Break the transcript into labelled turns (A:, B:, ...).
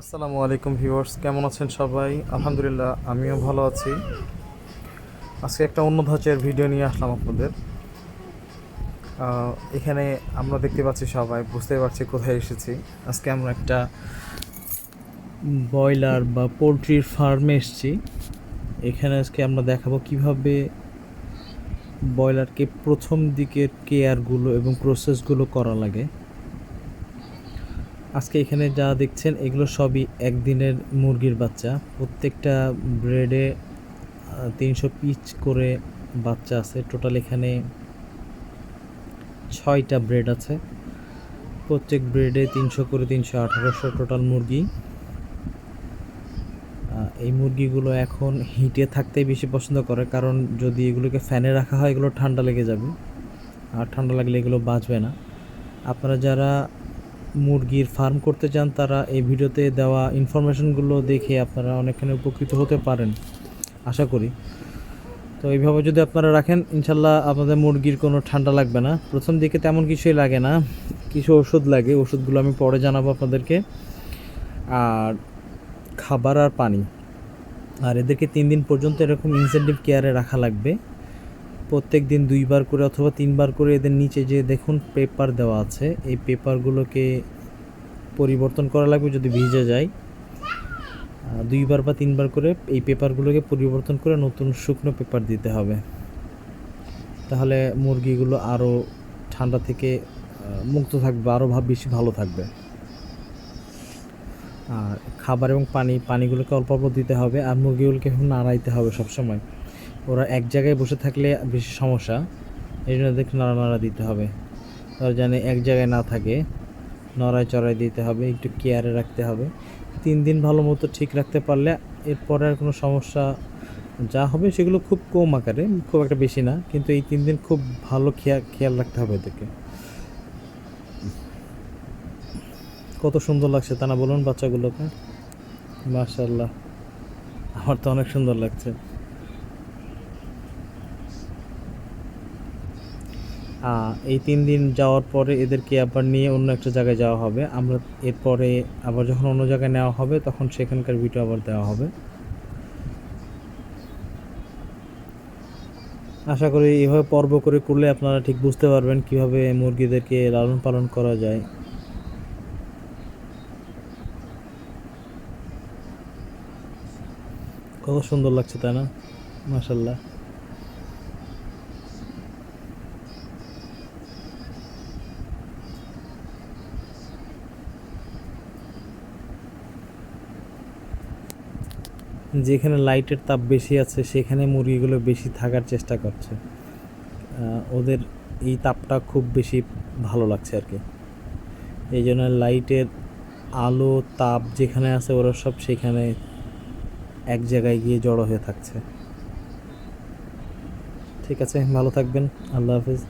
A: আসসালামু আলাইকুম ভিউয়ার্স, কেমন আছেন সবাই? আলহামদুলিল্লাহ, আমিও ভালো আছি। আজকে একটা অন্য ধাঁচের ভিডিও নিয়ে আসলাম আপনাদের। এখানে আমরা দেখতে পাচ্ছি, সবাই বুঝতে পারছি কোথায় এসেছি। আজকে আমরা একটা ব্রয়লার বা পোলট্রির ফার্মে এসেছি। এখানে আজকে আমরা দেখাবো কিভাবে ব্রয়লারকে প্রথম দিকের কেয়ারগুলো এবং প্রসেসগুলো করা লাগে। আজকে এখানে যা দেখছেন এগুলো সবই একদিনের মুরগির বাচ্চা। প্রত্যেকটা ব্রেডে 300 পিস করে বাচ্চা আছে। টোটাল এখানে 6টা ব্রেড আছে। প্রত্যেক ব্রেডে 300 করে 300, 1800 টোটাল মুরগি। এই মুরগিগুলো এখন হিটে থাকতেই বেশি পছন্দ করে, কারণ যদি এগুলোকে ফ্যানে রাখা হয় এগুলো ঠান্ডা লেগে যাবে, আর ঠান্ডা লাগলে এগুলো বাঁচবে না। আপনারা যারা মুরগির ফার্ম করতে চান তারা এই ভিডিওতে দেওয়া ইনফরমেশনগুলো দেখে আপনারা অনেকখানি উপকৃত হতে পারেন আশা করি। তো এইভাবে যদি আপনারা রাখেন, ইনশাল্লাহ আপনাদের মুরগির কোনো ঠান্ডা লাগবে না। প্রথম দিকে তেমন কিছুই লাগে না, কিছু ওষুধ লাগে, ওষুধগুলো আমি পরে জানাবো আপনাদেরকে। আর খাবার আর পানি, আর এদেরকে 3 দিন পর্যন্ত এরকম ইনসেন্টিভ কেয়ারে রাখা লাগবে। প্রত্যেক দিন 2বার করে অথবা 3বার করে এদের নিচে যে দেখুন পেপার দেওয়া আছে, এই পেপারগুলোকে পরিবর্তন করা লাগবে যদি ভিজে যায়। 2বার বা 3বার করে এই পেপারগুলোকে পরিবর্তন করে নতুন শুকনো পেপার দিতে হবে। তাহলে মুরগিগুলো আরও ঠান্ডা থেকে মুক্ত থাকবে, আরও বেশি ভালো থাকবে। আর খাবার এবং পানিগুলোকে অল্প অল্প দিতে হবে, আর মুরগিগুলোকে নাড়াইতে হবে সবসময়। ওরা এক জায়গায় বসে থাকলে বেশি সমস্যা, এই জন্য দেখে নাড়া দিতে হবে। তারা যেন এক জায়গায় না থাকে, নড়াই চড়াই দিতে হবে, একটু কেয়ারে রাখতে হবে। 3 দিন ভালো মতো ঠিক রাখতে পারলে এরপরে আর কোনো সমস্যা যা হবে সেগুলো খুব কম আকারে, খুব একটা বেশি না, কিন্তু এই 3 দিন খুব ভালো খেয়াল রাখতে হবে এদেরকে। কত সুন্দর লাগছে তা না বলুন বাচ্চাগুলোকে? মাশাআল্লাহ, আমার তো অনেক সুন্দর লাগছে। এই 3 দিন যাওয়ার পরে এদেরকে আবার নিয়ে অন্য একটা জায়গায় যাওয়া হবে। আমরা এরপরে আবার যখন অন্য জায়গায় নেওয়া হবে তখন সেখানকার ভিডিও আবার দেওয়া হবে। আশা করি এভাবে পর্ব করে করলে আপনারা ঠিক বুঝতে পারবেন কিভাবে মুরগিদেরকে লালন পালন করা যায়। কত সুন্দর লাগছে তাই না? মাশাআল্লাহ। যেখানে লাইটের তাপ বেশি আছে সেখানে মুরগিগুলো বেশি থাকার চেষ্টা করছে। ওদের এই তাপটা খুব বেশি ভালো লাগছে আর কি। এই জন্য লাইটের আলো তাপ যেখানে আছে ওরা সব সেখানে এক জায়গায় গিয়ে জড়ো হয়ে থাকছে। ঠিক আছে, ভালো থাকবেন। আল্লাহ হাফিজ।